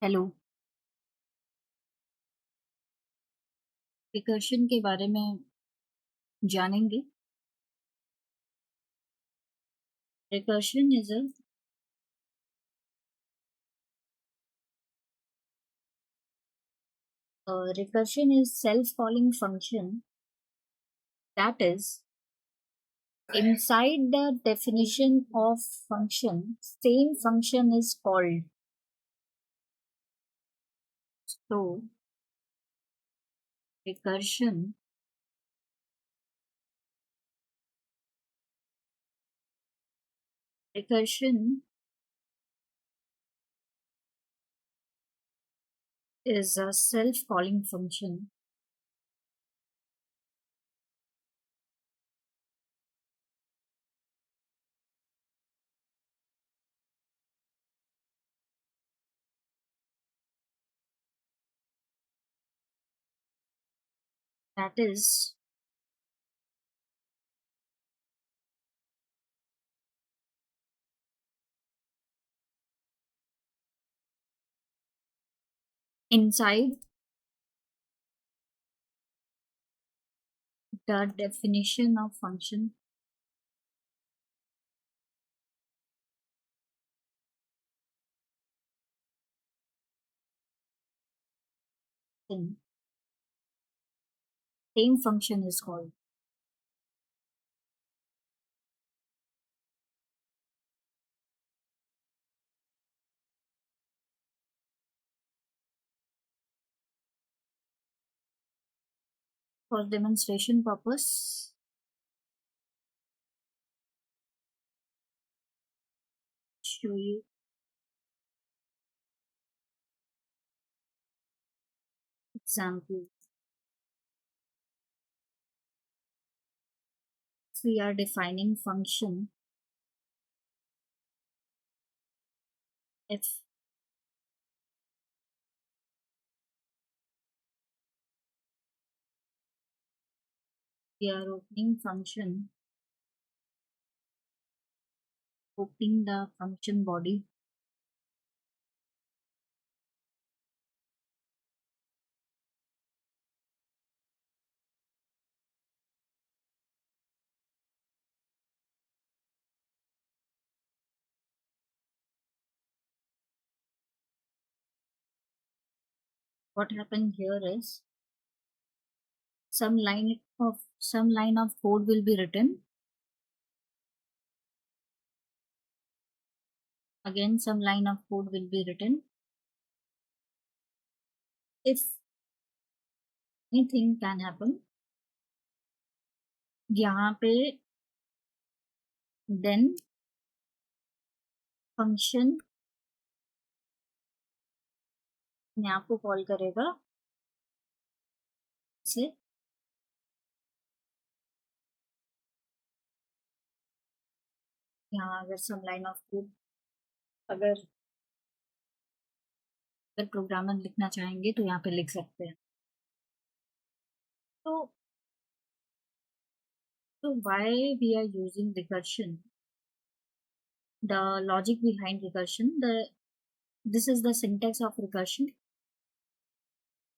Hello. Recursion के बारे में जानेंगे। Recursion is a recursion is self-calling function that is inside the definition of function same function is called. So recursion recursion is a self-calling function that is inside the definition of function thing same function is called. For demonstration purpose, show you example. If we are defining function, if we are opening the function body, what happened here is some line of code will be written. Again, some line of code will be written. If anything can happen, यहाँ पे then function अपने आप को call करेगा से यहाँ अगर some line of code अगर अगर प्रोग्रामर लिखना चाहेंगे तो यहाँ पे लिख सकते हैं. तो why we are using recursion? The logic behind recursion, this is the syntax of recursion,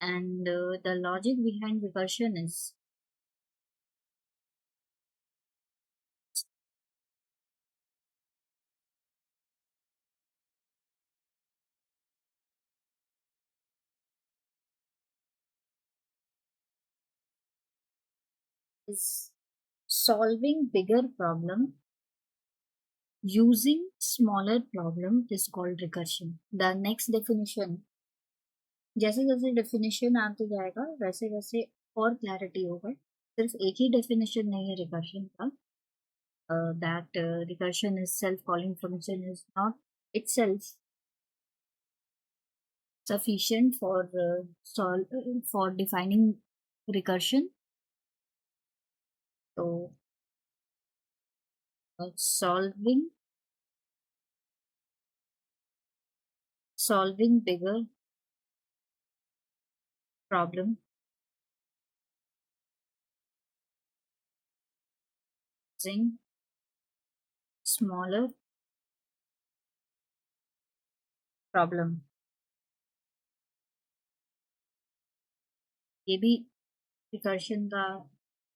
and the logic behind recursion is solving bigger problem using smaller problem is called recursion. The next definition, जैसे जैसे definition आते जाएगा वैसे वैसे और clarity होगा. सिर्फ एक ही definition नहीं है recursion का. That recursion is self-calling function is not itself sufficient for defining recursion. So solving bigger problem using smaller problem ये भी रिकर्शन का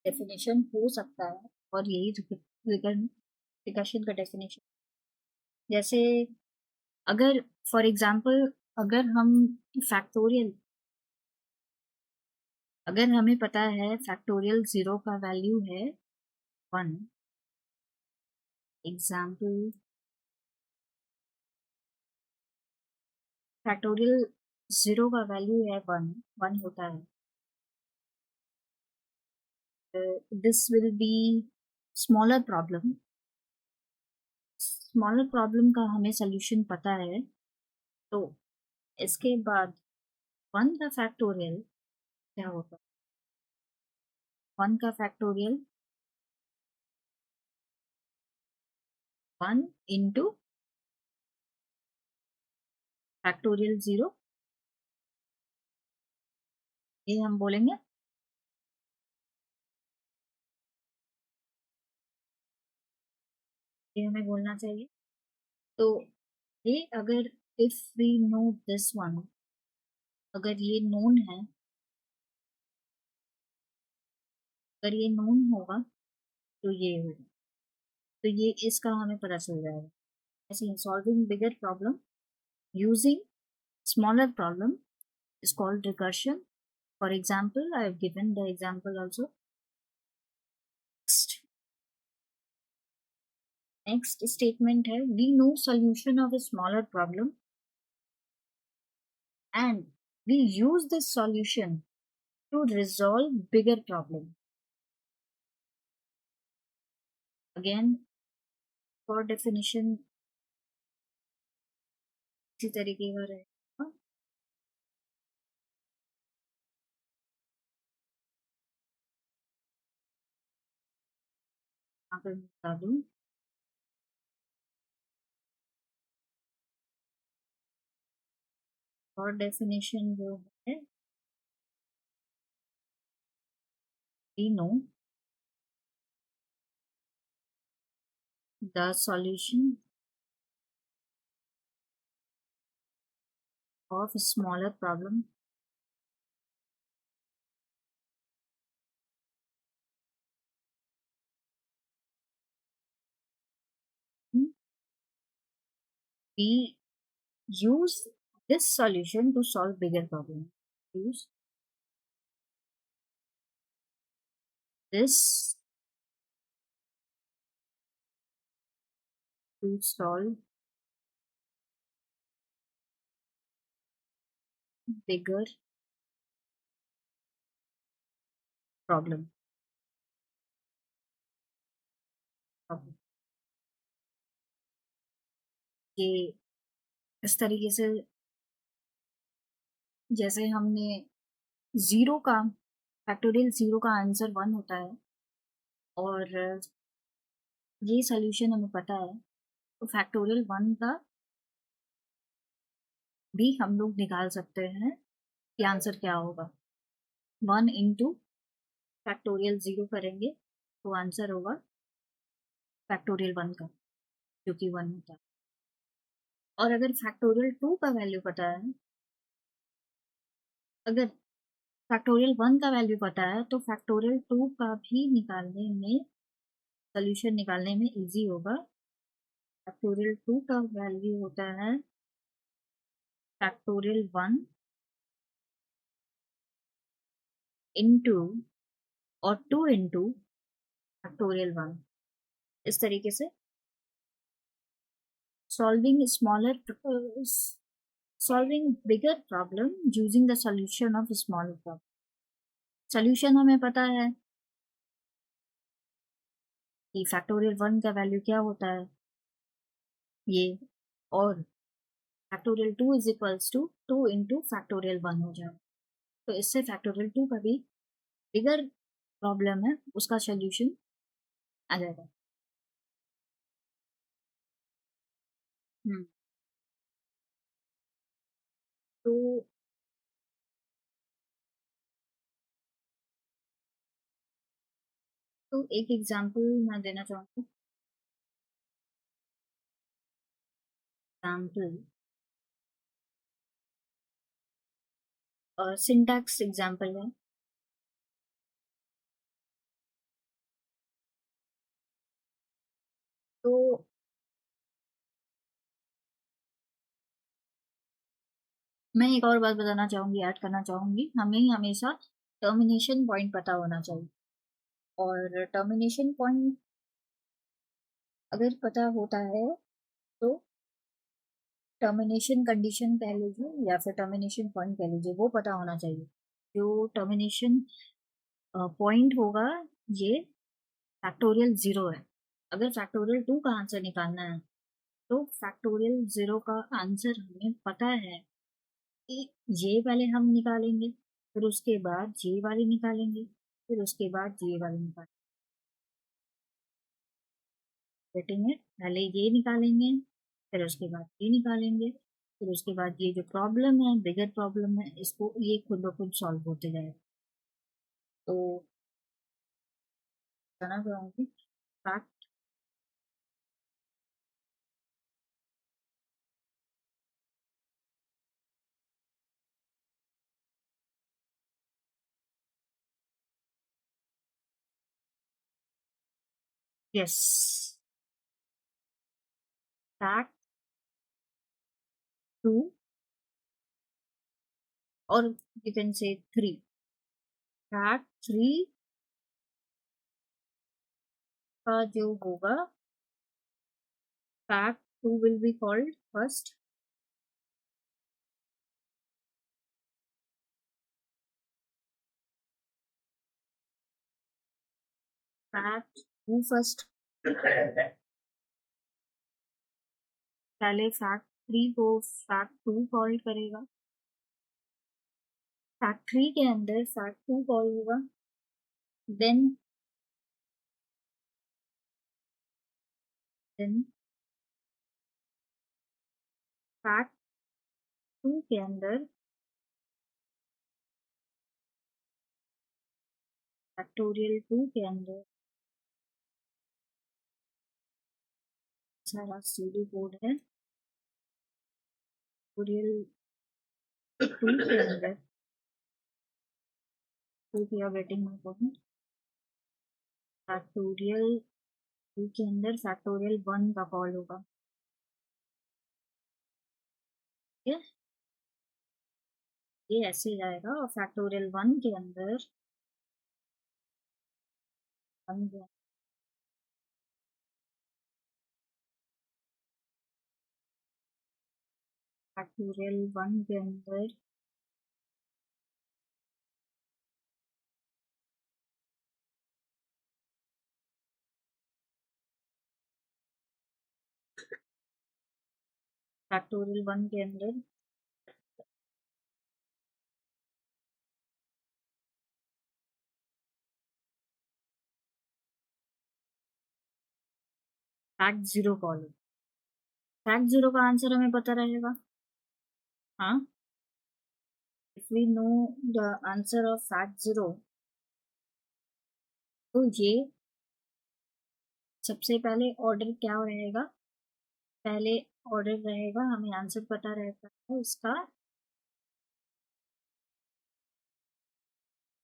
डेफिनेशन हो सकता है, और यही रिकर्शन का डेफिनेशन। जैसे अगर फॉर एग्जांपल अगर हम फैक्टोरियल अगर हमें पता है फैक्टोरियल 0 का वैल्यू है 1, एग्जांपल फैक्टोरियल 0 का वैल्यू है 1, 1 होता है, this will be smaller problem. Smaller problem का हमें सोल्यूशन पता है, तो इसके बाद 1 का फैक्टोरियल क्या होगा? 1 का फैक्टोरियल 1 इंटू फैक्टोरियल 0, ये हम बोलेंगे। ये हमें बोलना चाहिए। तो ये अगर if we know this one, अगर ये नोन है, अगर ये नोन होगा तो ये होगा, तो ये इसका हमें पता चल जाएगा। ऐसे in solving bigger problem using smaller problem is called recursion. For example, I have given the example also. Next statement है, we know solution of a smaller problem and we use this solution to resolve bigger problem. Again, for definition इसी तरीके का रहेगा। यहाँ पे मैं बता दूँ, for definition जो है, we know the solution of a smaller problem we use this solution to solve bigger problem. Use this to solve bigger problem. ये इस तरीके से, जैसे हमने जीरो का फैक्टोरियल 0 का आंसर 1 होता है, और ये सोल्यूशन हमें पता है, तो फैक्टोरियल 1 का भी हम लोग निकाल सकते हैं कि आंसर क्या होगा। 1 इंटू फैक्टोरियल 0 करेंगे तो आंसर होगा फैक्टोरियल 1 का, जो कि 1 होता है। और अगर फैक्टोरियल 2 का वैल्यू पता है, अगर फैक्टोरियल 1 का वैल्यू पता है, तो फैक्टोरियल 2 का भी निकालने में, सोल्यूशन निकालने में इजी होगा। फैक्टोरियल 2 का वैल्यू होता है फैक्टोरियल 1 इंटू और 2 इंटू फैक्टोरियल 1। इस तरीके से solving smaller solving bigger problem using the solution of smaller problem. Solution हमें पता है कि फैक्टोरियल 1 का वैल्यू क्या होता है, ये, और factorial 2 is equals to 2 into factorial 1 हो जाए। तो इससे फैक्टोरियल 2 का भी बिगर प्रॉब्लम है, उसका सोल्यूशन आ जाएगा। हम्म, तो एक एग्जांपल मैं देना चाहूँगी। एग्जांपल सिंटैक्स एग्जांपल है। तो मैं एक और बात बताना चाहूंगी, ऐड करना चाहूंगी, हमें हमेशा टर्मिनेशन पॉइंट पता होना चाहिए। और टर्मिनेशन पॉइंट अगर पता होता है तो टर्मिनेशन कंडीशन कह लीजिए या फिर टर्मिनेशन पॉइंट कह लीजिए, वो पता होना चाहिए। जो टर्मिनेशन पॉइंट होगा ये फैक्टोरियल 0 है। अगर फैक्टोरियल 2 का आंसर निकालना है तो फैक्टोरियल 0 का आंसर हमें पता है कि ये पहले हम निकालेंगे, फिर उसके बाद ये वाली निकालेंगे, फिर उसके बाद ये वाली निकालेंगे। बेटेंगे पहले ये निकालेंगे, फिर उसके बाद ये निकालेंगे, फिर उसके बाद ये जो प्रॉब्लम है, बिगर प्रॉब्लम है, इसको ये खुद ब खुद सॉल्व होते जाएगा। तो बताना चाहूंगी फैक्ट यस, फैक्ट 2 और यू कैन से 3। फैक्ट 3 का जो होगा, fact 2 will be called first, fact 2 first, पहले fact 3 को fact 2 कॉल करेगा, fact 3 के अंदर fact 2 कॉल होगा, then then fact 2 के अंदर factorial 2 के अंदर सारा सीडी कोड है, factorial 2 के अंदर 2 की गेटिंग माय पॉइंट, factorial 2 के अंदर factorial 1 का कॉल होगा। ठीक है, ये ऐसे जाएगा और factorial 1 के अंदर 1 फैक्टोरियल 1 के अंदर फैक्टोरियल 1 के अंदर फैक्ट 0 कॉल, फैक्ट 0 का आंसर हमें पता रहेगा। हाँ, if we know the answer of fact 0 तो ये सबसे पहले ऑर्डर क्या रहेगा, पहले ऑर्डर रहेगा, हमें आंसर पता रहता है इसका,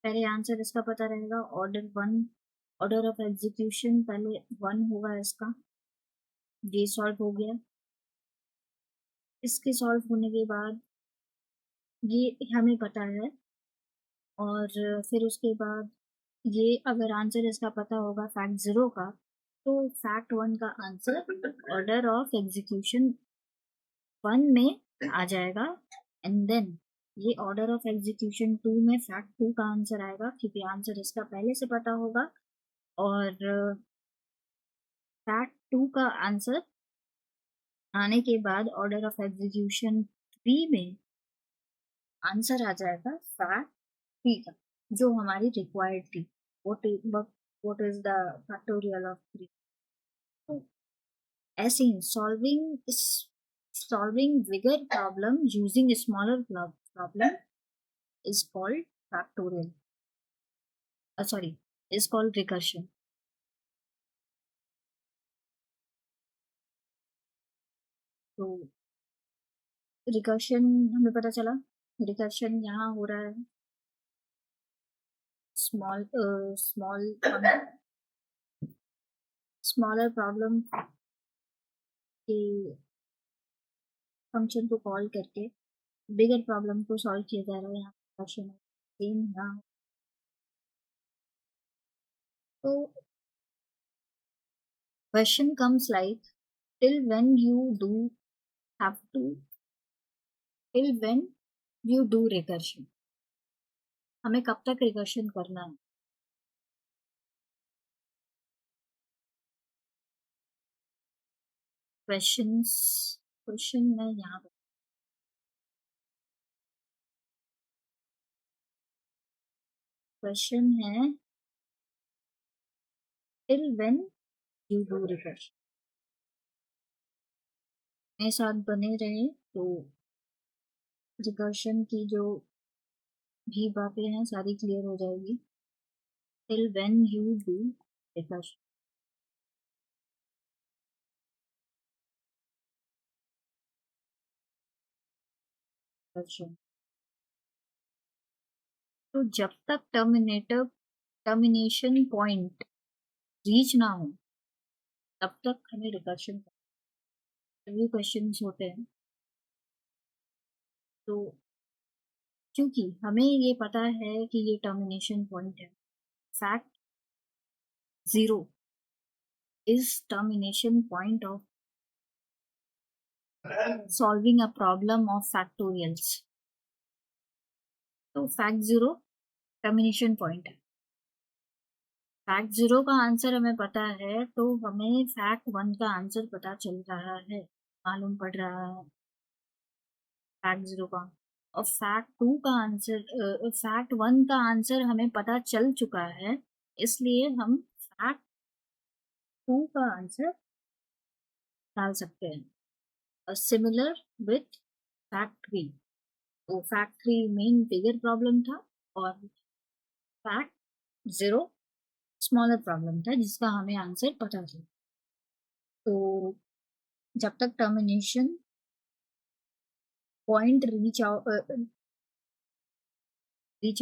पहले आंसर इसका पता रहेगा ऑर्डर 1, ऑर्डर ऑफ एग्जीक्यूशन पहले 1 होगा इसका, ये सॉल्व हो गया। इसके सॉल्व होने के बाद ये हमें पता है, और फिर उसके बाद ये अगर आंसर इसका पता होगा फैक्ट 0 का, तो फैक्ट 1 का आंसर ऑर्डर ऑफ एग्जीक्यूशन 1 में आ जाएगा, एंड देन ये ऑर्डर ऑफ एग्जीक्यूशन 2 में फैक्ट 2 का आंसर आएगा, क्योंकि आंसर इसका पहले से पता होगा। और फैक्ट 2 का आंसर आने के बाद ऑर्डर ऑफ एग्जीक्यूशन 3 में आंसर आ जाएगा फैक्ट 3 का, जो हमारी रिक्वायर्ड थी। what is the factorial of 3? तो ऐसे ही solving bigger problem using smaller problem is called factorial, sorry, is called recursion। तो रिकर्शन हमें पता चला, रिकर्शन यहाँ हो रहा है स्मॉल स्मॉल स्मॉलर प्रॉब्लम कि फंक्शन को कॉल करके बिगर प्रॉब्लम को सॉल्व किया जा रहा है। यहाँ क्वेश्चन सेम यहाँ। तो question comes like till when you do have to till when you do recursion. हमें कब तक रिकर्शन करना है? क्वेश्चंस क्वेश्चन में यहाँ पर क्वेश्चन है till when you do recursion. मेरे साथ बने रहे तो रिकर्शन की जो भी बातें हैं सारी क्लियर हो जाएगी। Till when you do recursion. तो जब तक टर्मिनेशन पॉइंट रीच ना हो तब तक हमें रिकर्शन ये क्वेश्चन होते हैं। तो क्योंकि हमें ये पता है कि ये टर्मिनेशन पॉइंट है, fact zero is termination point of solving a problem of factorials. तो फैक्ट जीरो टर्मिनेशन पॉइंट है। फैक्ट जीरो का आंसर हमें पता है तो हमें फैक्ट वन का आंसर पता चल रहा है, मालूम पड़ रहा है फैक्ट जीरो का। और फैक्ट टू का आंसर फैक्ट वन का आंसर हमें पता चल चुका है, इसलिए हम फैक्ट टू का आंसर डाल सकते हैं। Similar with fact three. तो fact three main bigger problem था और फैक्ट जीरो स्मॉलर प्रॉब्लम था जिसका हमें आंसर पता था। तो जब तक टर्मिनेशन पॉइंट रीच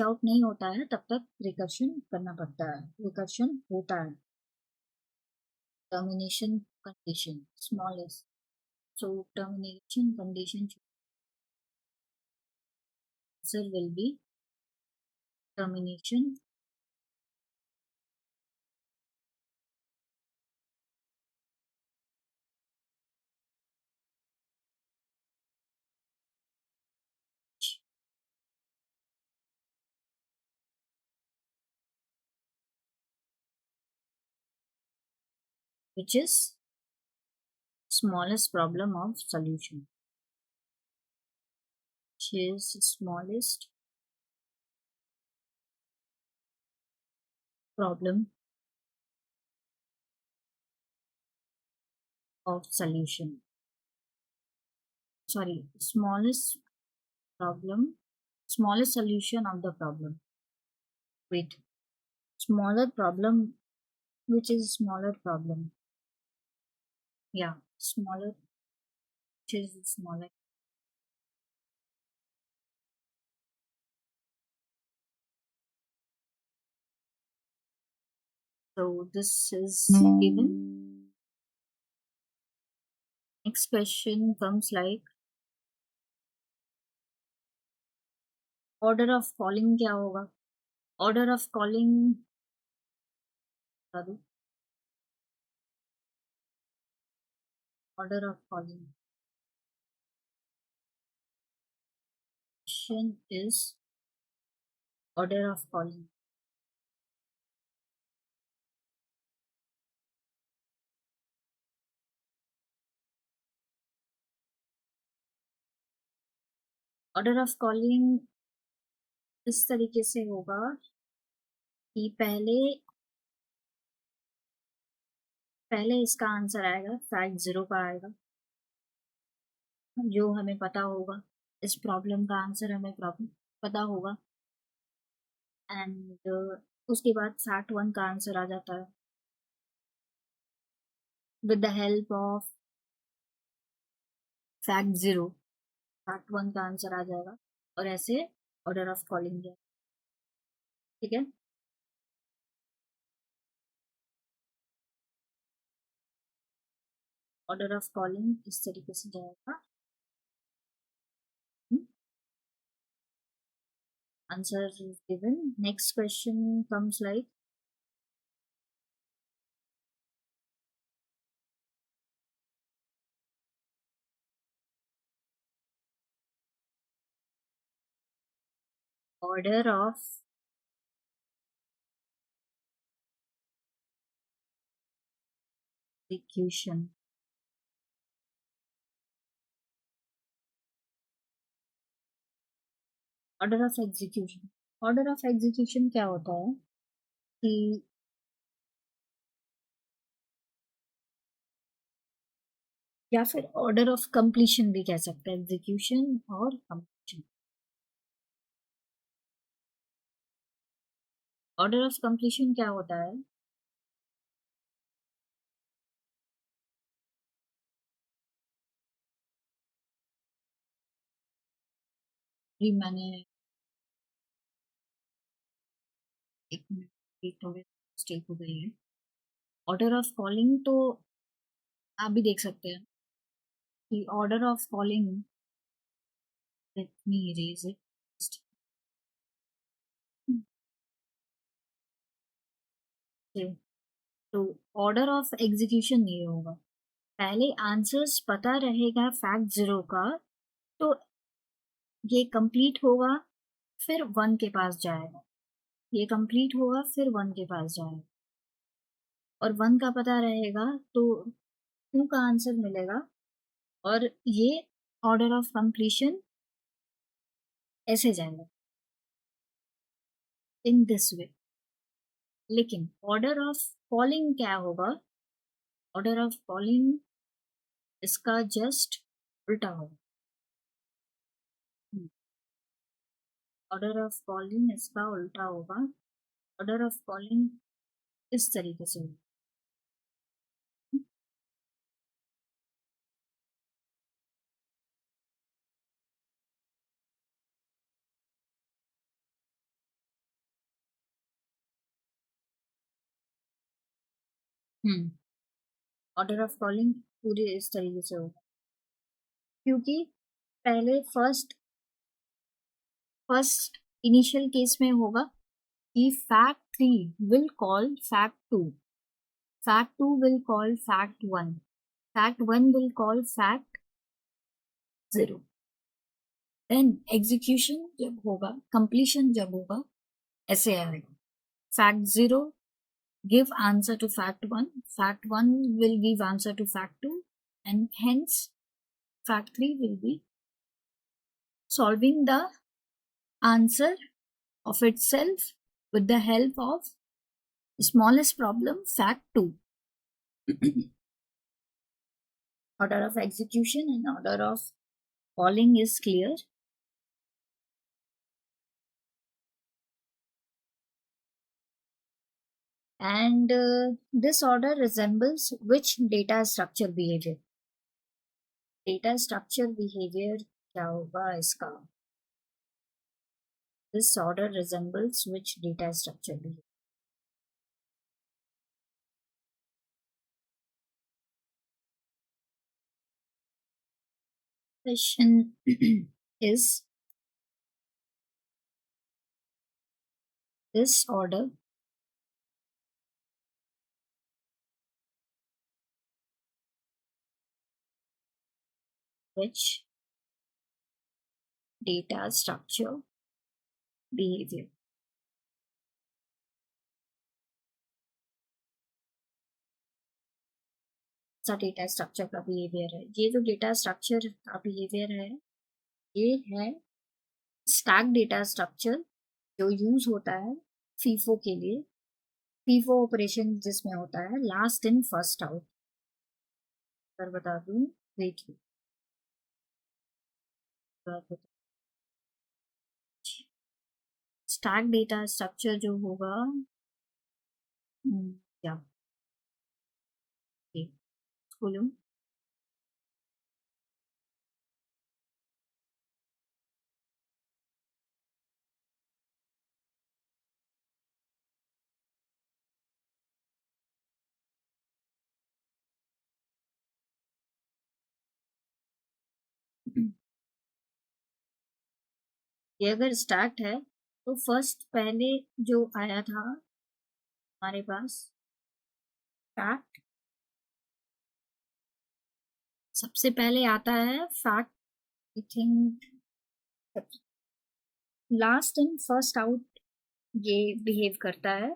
आउट नहीं होता है तब तक रिकर्शन करना पड़ता है, रिकर्शन होता है। Termination condition smallest, so termination condition answer will be termination which is smallest problem of solution, which is smallest problem of solution, sorry, problem smallest solution of the problem. Wait, smaller problem, which is smaller problem? Yeah, smaller, which is smaller. So this is given. Next question comes like order of calling क्या होगा? Order of calling बता दो। Order of calling question is order of calling. Order of calling इस तरीके से होगा कि पहले इसका आंसर आएगा, फैक्ट जीरो का आएगा जो हमें पता होगा। इस प्रॉब्लम का आंसर हमें प्रॉब्लम पता होगा एंड उसके बाद फैक्ट वन का आंसर आ जाता है with the help of fact zero. Fact one का आंसर आ जाएगा और ऐसे ऑर्डर ऑफ कॉलिंग है। ठीक है। ऑर्डर ऑफ कॉलिंग इस तरीके से जाएगा. Answer is given. Next question comes like order of execution. Order of execution. Order of execution क्या होता है कि या फिर ऑर्डर ऑफ कंप्लीशन भी कह सकते हैं, एग्जीक्यूशन और कंप्लीशन. ऑर्डर ऑफ कंप्लीशन क्या होता है? जी मैंने एक मिनट थोड़े मिस्टेक हो गई है. ऑर्डर ऑफ कॉलिंग तो आप भी देख सकते हैं कि order of calling, let me erase it. तो ऑर्डर ऑफ एग्जीक्यूशन ये होगा, पहले आंसर्स पता रहेगा फैक्ट 0 का, तो ये कंप्लीट होगा, फिर 1 के पास जाएगा. ये कंप्लीट होगा फिर 1 के पास जाएगा, और 1 का पता रहेगा तो 2 का आंसर मिलेगा. और ये ऑर्डर ऑफ कंप्लीशन ऐसे जाएगा इन दिस वे. लेकिन ऑर्डर ऑफ कॉलिंग क्या होगा? ऑर्डर ऑफ कॉलिंग इसका जस्ट उल्टा होगा. ऑर्डर ऑफ कॉलिंग इसका उल्टा होगा. ऑर्डर ऑफ कॉलिंग इस तरीके से होगा. ऑर्डर ऑफ कॉलिंग पूरे इस तरीके से होगा, क्योंकि पहले फर्स्ट इनिशियल केस में होगा कि fact 3 will call fact 2, fact 2 will call fact 1, fact 1 will call fact 0. Then execution जब होगा, कंप्लीशन जब होगा, ऐसे आएगा. Fact 0 give answer to fact 1, fact 1 will give answer to fact 2, and hence fact 3 will be solving the answer of itself with the help of smallest problem fact 2. Order of execution and order of calling is clear. And this order resembles which data structure behavior? Data structure behavior क्या होगा इसका? This order resembles which data structure behavior? Question is this order which data structure behavior? सा data structure का behaviour है. ये जो data structure का behaviour है, ये है स्टैक डेटा स्ट्रक्चर, जो यूज होता है फीफो के लिए. फीफो ऑपरेशन जिसमें होता है लास्ट इन फर्स्ट आउट. पर बता दूं, वेट स्टैक डेटा स्ट्रक्चर जो होगा, क्या खोलूं? ये अगर स्टैक्ड है तो फर्स्ट पहले जो आया था हमारे पास फैक्ट, सबसे पहले आता है fact, I think last in first out ये बिहेव करता है।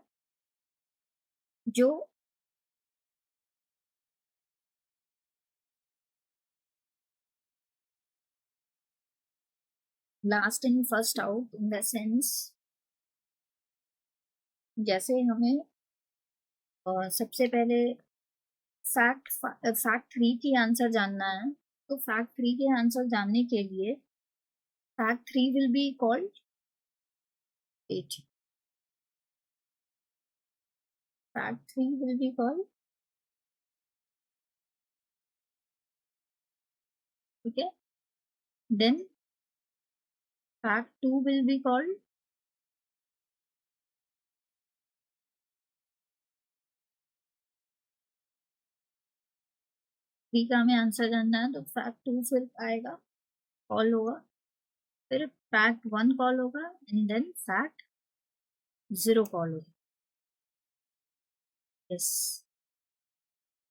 जो last in first out in the sense, जैसे हमें सबसे पहले फैक्ट थ्री की आंसर जानना है, तो फैक्ट थ्री के आंसर जानने के लिए fact three will be called 8, fact three will be called, ठीक है। Then fact two will be called, three का हमें आंसर जानना है तो फैक्ट टू फिर आएगा, कॉल होगा, फिर फैक्ट वन कॉल होगा and then fact zero call होगा। यस,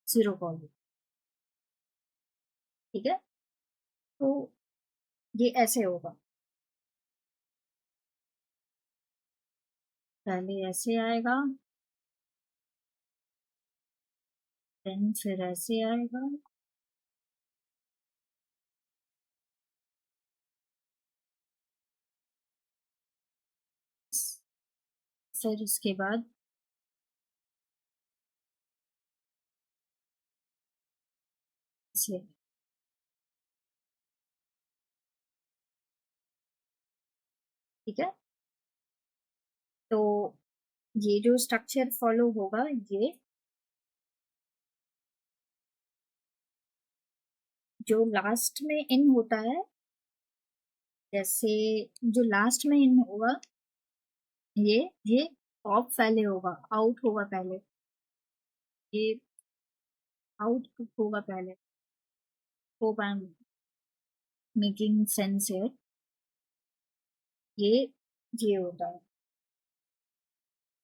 जीरो कॉल होगा, ठीक है। तो ये ऐसे होगा, पहले ऐसे आएगा, देन फिर ऐसे आएगा, फिर उसके बाद ऐसे, ठीक है। तो ये जो स्ट्रक्चर फॉलो होगा, ये जो लास्ट में इन होता है, जैसे जो लास्ट में इन होगा, ये ऑफ पहले होगा, आउट होगा पहले, ये आउट होगा पहले। Hope I am making sense है। ये ये होता है,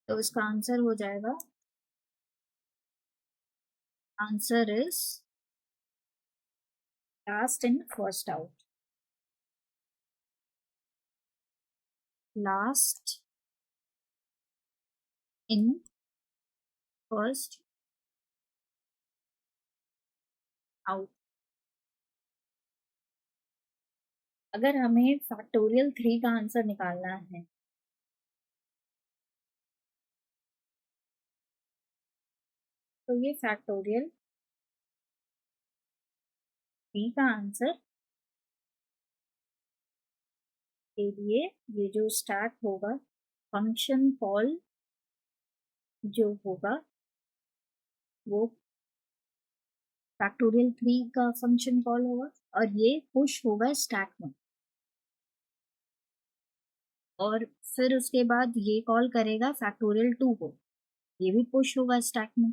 तो इसका आंसर हो जाएगा, answer is last in first out, last in first out. अगर हमें फैक्टोरियल थ्री का आंसर निकालना है, तो ये फैक्टोरियल थ्री का आंसर के लिए ये जो स्टार्ट होगा फंक्शन कॉल जो होगा वो फैक्टोरियल थ्री का फंक्शन कॉल होगा, और ये पुश होगा स्टैक में, और फिर उसके बाद ये कॉल करेगा फैक्टोरियल टू को, ये भी पुश होगा स्टैक में,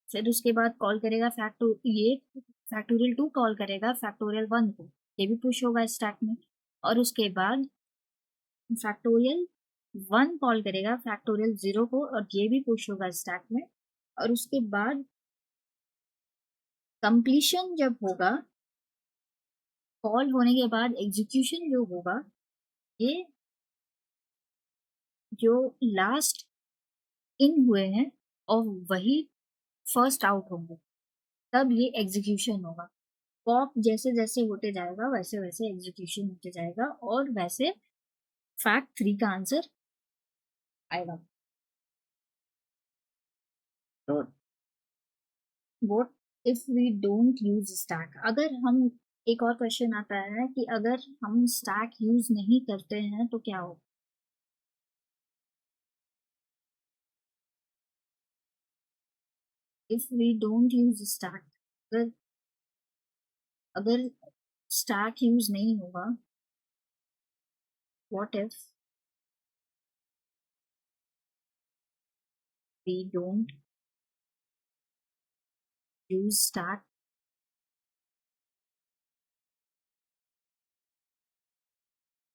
फिर उसके बाद कॉल करेगा ये फैक्टोरियल टू कॉल करेगा फैक्टोरियल वन को, ये भी पुश होगा स्टैक में, और उसके बाद फैक्टोरियल वन कॉल करेगा फैक्टोरियल जीरो को, और ये भी पुश होगा स्टैक में, और उसके बाद कंप्लीशन जब होगा, कॉल होने के बाद एग्जीक्यूशन जो होगा, ये जो लास्ट इन हुए हैं और वही फर्स्ट आउट होंगे, तब ये एग्जीक्यूशन होगा। पॉप जैसे जैसे होते जाएगा वैसे वैसे एग्जीक्यूशन होते जाएगा, और वैसे फैक्ट थ्री का आंसर आएगा। तो what if we don't use stack, अगर हम, एक और क्वेश्चन आता है कि अगर हम स्टैक यूज नहीं करते हैं तो क्या होगा। If we don't use stack, अगर अगर स्टैक यूज नहीं होगा, what if we don't use stack,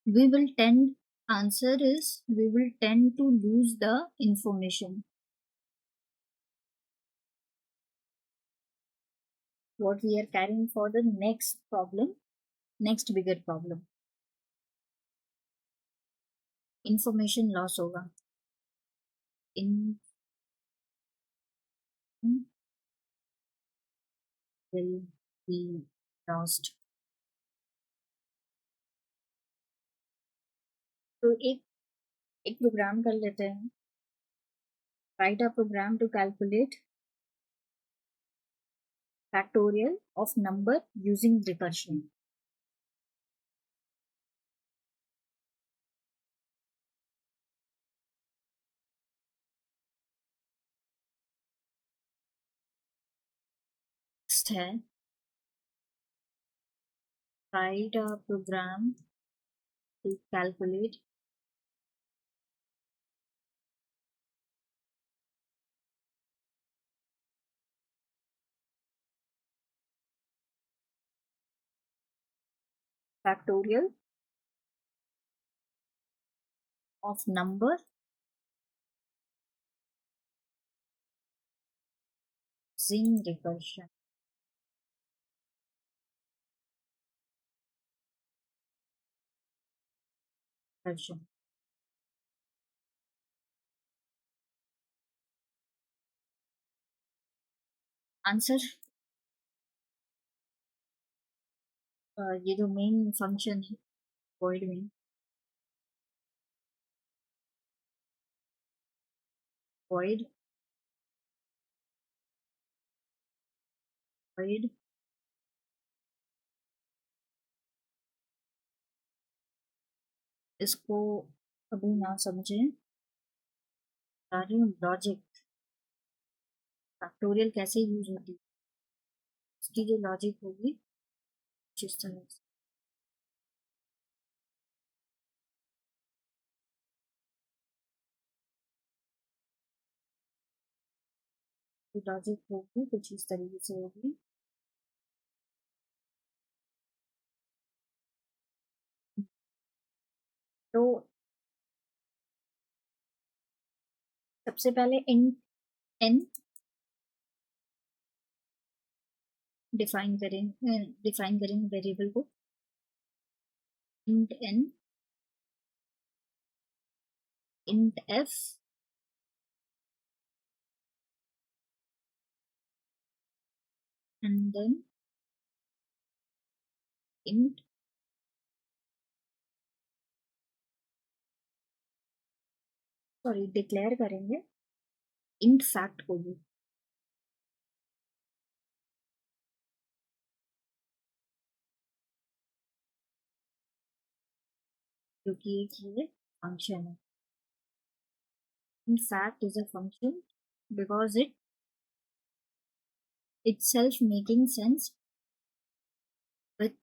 we will tend, answer is we will tend to lose the information. What we are carrying for the next problem, next bigger problem. Information loss होगा. In will be lost. तो एक programme कर लेते हैं. Write a program to calculate factorial of number using recursion. Next है write a program to calculate factorial of number using recursion. Answer ये जो main function है void में void इसको अभी ना समझें. बता रही हूँ लॉजिक फैक्टोरियल कैसे यूज होती है, इसकी जो लॉजिक होगी जिस तरह से लॉजिक होगी कुछ इस तरीके से होगी. तो सबसे पहले n डिफाइन करेंगे वेरिएबल को. int n int f and then int declare करेंगे int फैक्ट को भी. क्योंकि एक ये फंक्शन है. int fact is a function because it itself making sense with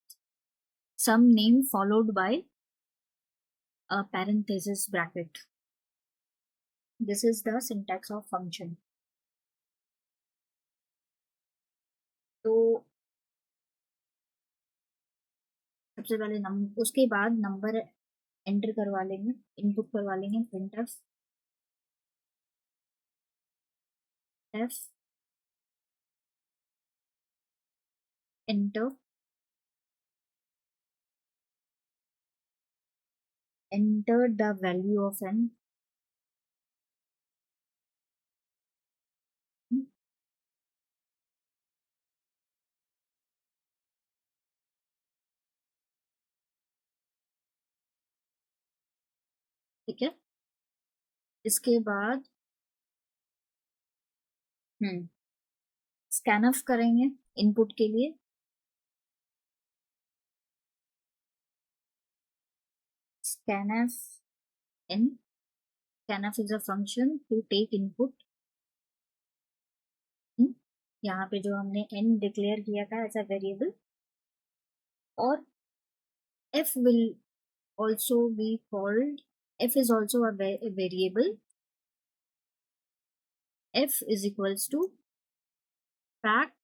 some name followed by a parenthesis bracket. This is the syntax of function. तो सबसे पहले उसके बाद नंबर एंटर करवा लेंगे, इनपुट करवा लेंगे printf f enter the value of n. ठीक है. इसके बाद स्कैनफ करेंगे इनपुट के लिए. scanf n. scanf is a function to take input. यहाँ पे जो हमने n डिक्लेयर किया था एज अ वेरिएबल, और f will also be called, f is also a variable. f is equals to fact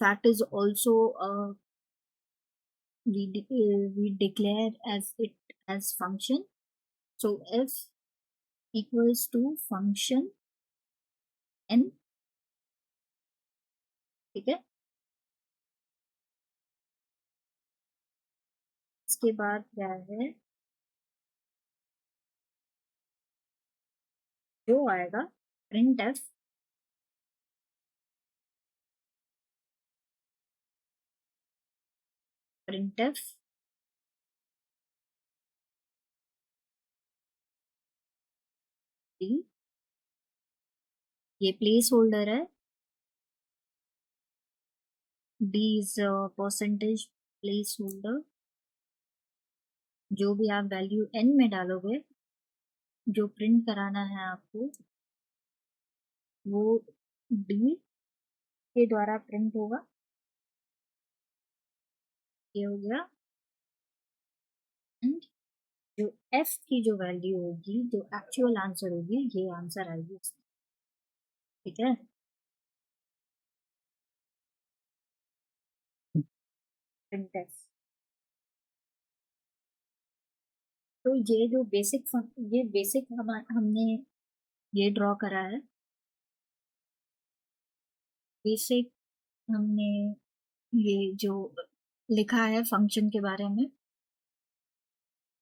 fact is also we declare as it as function. So f equals to function n, ठीक है। इसके बाद क्या है, जो आएगा print F D, ये place holder है, D is percentage place holder. जो भी आप वैल्यू n में डालोगे, जो प्रिंट कराना है आपको, वो डी के द्वारा प्रिंट होगा। ये हो गया। एंड जो f की जो वैल्यू होगी, जो एक्चुअल आंसर होगी, ये आंसर आएगी, ठीक है। प्रिंट एफ, तो ये जो बेसिक हमने ये ड्रॉ करा है, बेसिक हमने ये जो लिखा है फंक्शन के बारे में,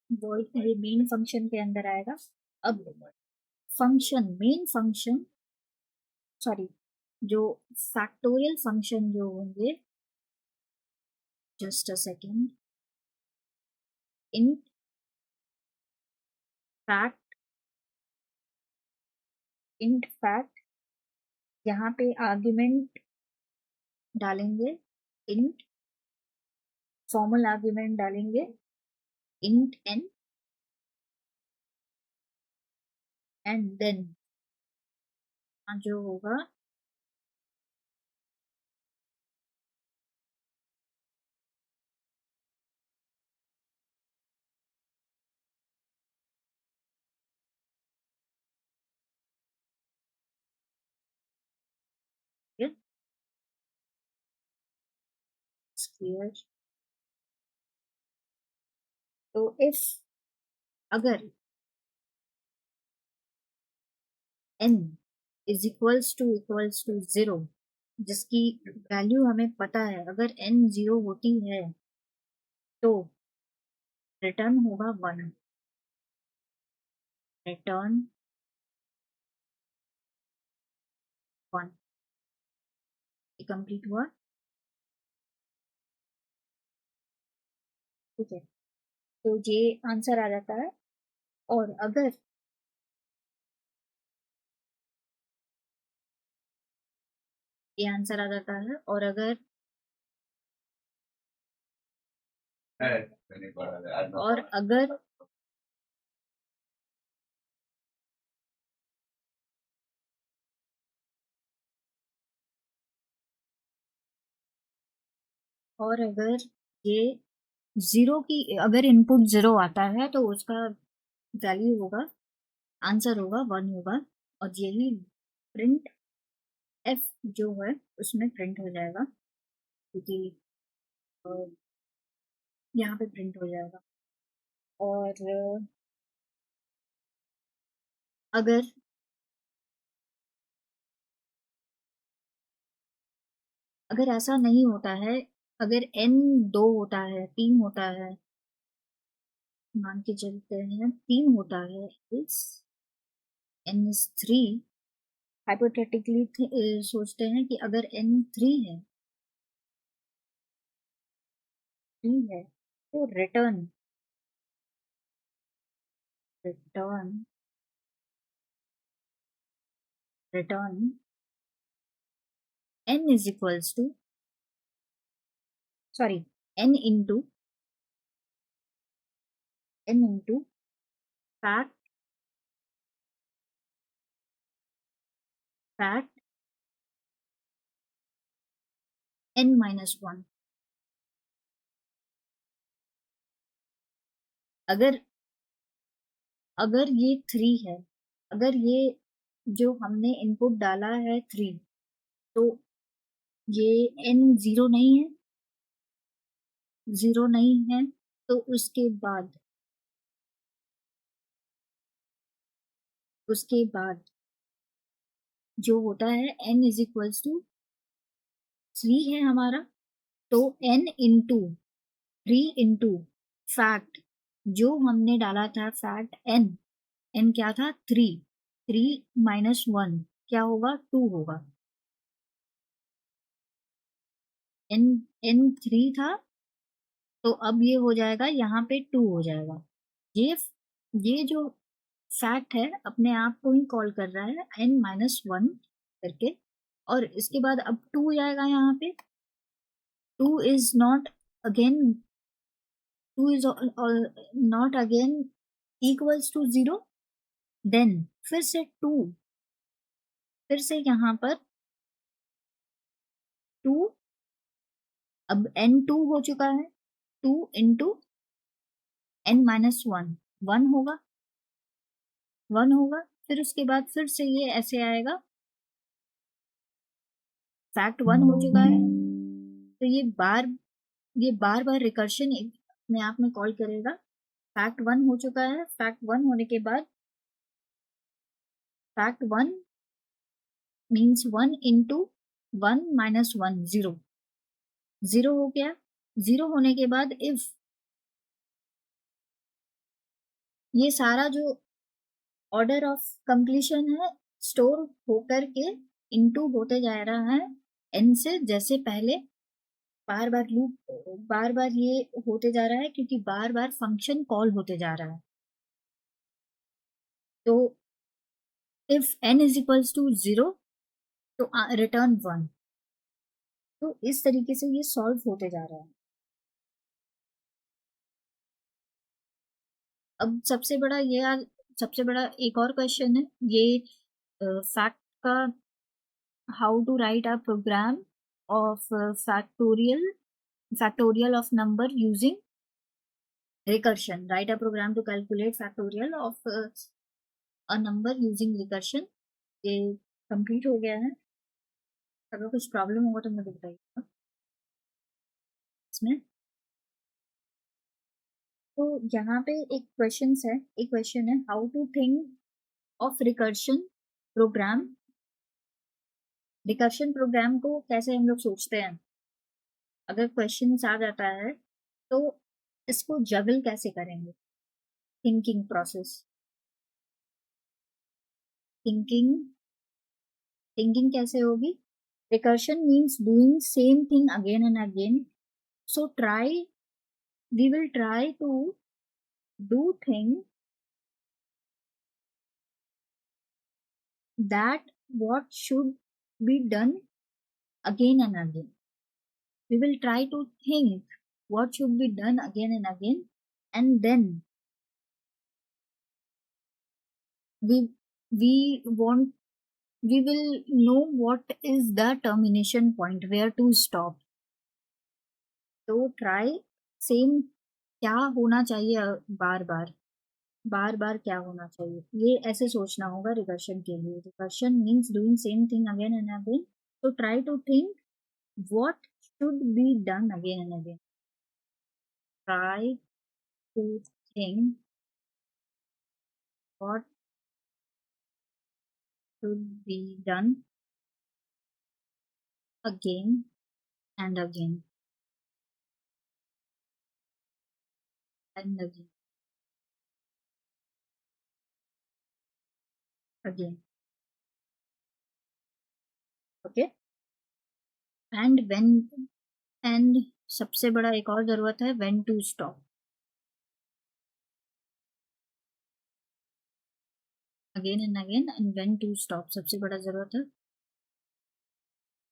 वो ये मेन फंक्शन के अंदर आएगा। अब मेन फंक्शन, सॉरी, जो फैक्टोरियल फंक्शन जो होंगे, just a second, in fact यहाँ पे आर्ग्यूमेंट डालेंगे, इंट फॉर्मल आर्ग्यूमेंट डालेंगे, इंट n, एंड देन जो होगा क्लियर। तो इफ अगर n इज इक्वल्स टू 0, जिसकी वैल्यू हमें पता है, अगर n 0 होती है तो रिटर्न होगा 1, रिटर्न 1, कंप्लीट हुआ, ठीक है। तो ये आंसर आ जाता है। और अगर ये आंसर आ जाता है, और अगर और अगर और अगर ये जीरो की, अगर इनपुट 0 आता है तो उसका वैल्यू होगा, आंसर होगा 1 होगा, और यही प्रिंट एफ जो है उसमें प्रिंट हो जाएगा, क्योंकि यहाँ पे प्रिंट हो जाएगा। और अगर ऐसा नहीं होता है, अगर n 2 होता है, 3 होता है, मान के चलते हैं 3 होता है, इस n is 3, हाइपोथेटिकली सोचते हैं कि अगर n 3 है, तो return return n is equals to, sorry, n into fact n minus 1। अगर ये 3 है, अगर ये जो हमने इनपुट डाला है 3, तो ये n जीरो नहीं है, जीरो नहीं है, तो उसके बाद जो होता है n इज इक्वल्स टू 3 है हमारा, तो n इंटू 3 इंटू फैक्ट जो हमने डाला था, फैक्ट n क्या था, 3 माइनस 1 क्या होगा, 2 होगा। n 3 था, तो अब ये हो जाएगा, यहाँ पे 2 हो जाएगा। ये ये जो फैक्ट है अपने आप को ही कॉल कर रहा है n-1 करके, और इसके बाद अब 2 जाएगा यहाँ पे। 2 is not again 2 is not again equals to 0, then फिर से 2, फिर से यहाँ पर 2, अब n2 हो चुका है, 2 इंटू n-1 1 होगा, 1 होगा। फिर उसके बाद फिर से ये ऐसे आएगा, फैक्ट 1 हो चुका है, तो ये बार बार रिकर्शन अपने आप में कॉल करेगा। फैक्ट 1 हो चुका है, फैक्ट 1 होने के बाद फैक्ट 1 मीन्स 1 इंटू 1-1 0, 0 हो गया। 0 होने के बाद इफ ये सारा जो ऑर्डर ऑफ कंप्लीशन है स्टोर होकर के इंटू होते जा रहा है n से, जैसे पहले बार बार लूप बार बार ये होते जा रहा है क्योंकि बार बार फंक्शन कॉल होते जा रहा है। तो if n is equals to 0 तो रिटर्न 1। तो इस तरीके से ये सॉल्व होते जा रहा है। अब सबसे बड़ा एक और क्वेश्चन है ये, फैक्ट का, how to write a program of factorial of number using recursion, write a program to calculate factorial of a number using recursion। ये कंप्लीट हो गया है। अगर कुछ प्रॉब्लम होगा तो मुझे बताइएगा इसमें। तो यहाँ पे एक क्वेश्चन है how to think of program recursion program को कैसे हम लोग सोचते हैं। अगर क्वेश्चन आ जाता है तो इसको जगल कैसे करेंगे, थिंकिंग प्रोसेस, थिंकिंग थिंकिंग कैसे होगी। Recursion means doing same thing again and again, so we will try to do thing that what should be done again and again. We will try to think what should be done again and again, and then we we want we will know what is the termination point, where to stop. तो try same क्या होना चाहिए, बार बार बार बार क्या होना चाहिए, ये ऐसे सोचना होगा रिकर्शन के लिए। Recursion means doing same thing again and again, so try to think what should be done again and again. Try to think what should be done again and again and again. Okay, and when, and सबसे बड़ा एक और जरूरत है when to stop, again and again and when to stop। सबसे बड़ा जरूरत है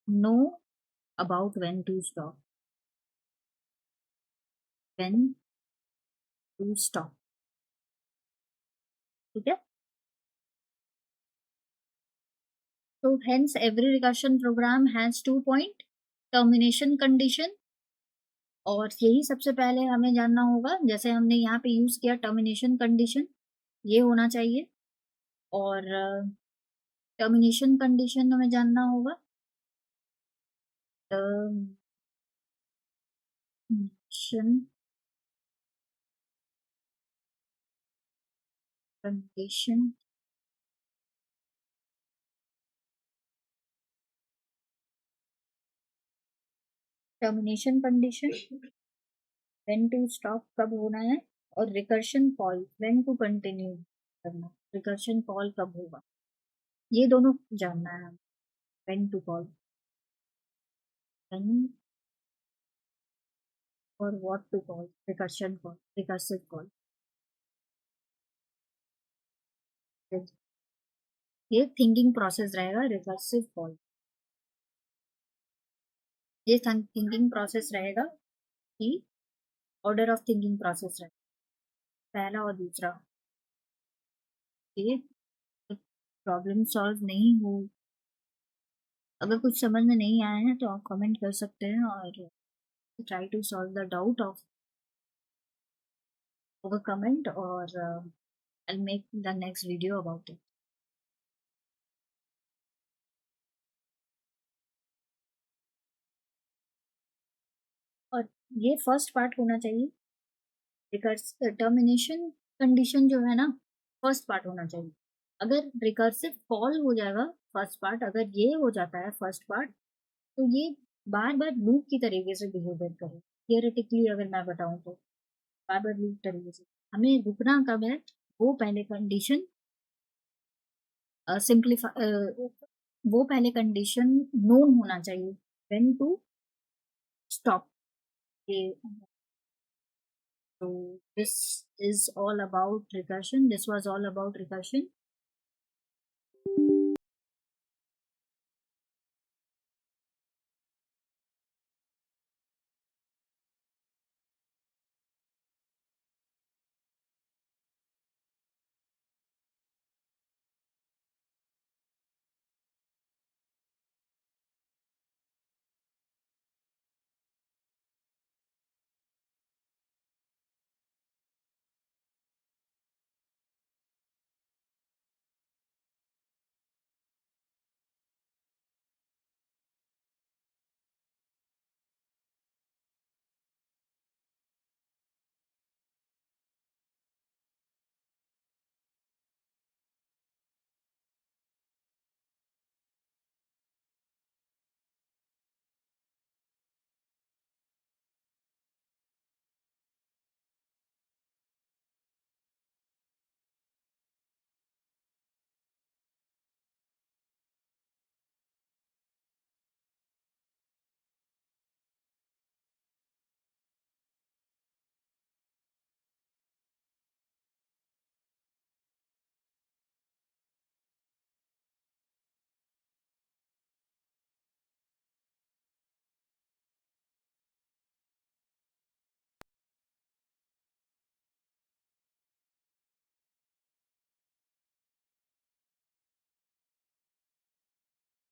know about when to stop, when to stop। ठीक है। तो hence every recursion program has 2 point, termination condition, और यही सबसे पहले हमें जानना होगा। जैसे हमने यहाँ पे यूज किया टर्मिनेशन कंडीशन, ये होना चाहिए, और टर्मिनेशन कंडीशन हमें जानना होगा condition termination condition when to stop कब होना है और recursion call when to continue करना रिकर्शन कॉल कब होगा ये दोनों जानना है व्हेन टू कॉल व्हेन और what to call recursion call recursive call ये थिंकिंग प्रोसेस रहेगा रिकर्सिव कॉल ये थिंकिंग प्रोसेस रहेगा कि ऑर्डर ऑफ थिंकिंग प्रोसेस रहेगा पहला और दूसरा ये प्रॉब्लम सॉल्व नहीं हो अगर कुछ समझ में नहीं आया है तो आप कमेंट कर सकते हैं और try to solve the doubt of over comment or I'll make the next video about it. और ये फर्स्ट पार्ट होना चाहिए टर्मिनेशन कंडीशन जो है ना फर्स्ट पार्ट होना चाहिए अगर रिकर्सिव कॉल हो जाएगा फर्स्ट पार्ट अगर ये हो जाता है फर्स्ट पार्ट तो ये बार बार लूप की तरीके से बिहेवियर करे थियोरेटिकली अगर मैं बताऊं तो बार बार लूप तरीके से हमें रुकना कब है वो पहले कंडीशन सिंप्लीफाई वो पहले कंडीशन नोन होना चाहिए व्हेन टू स्टॉप ये so this is all about recursion this was all about recursion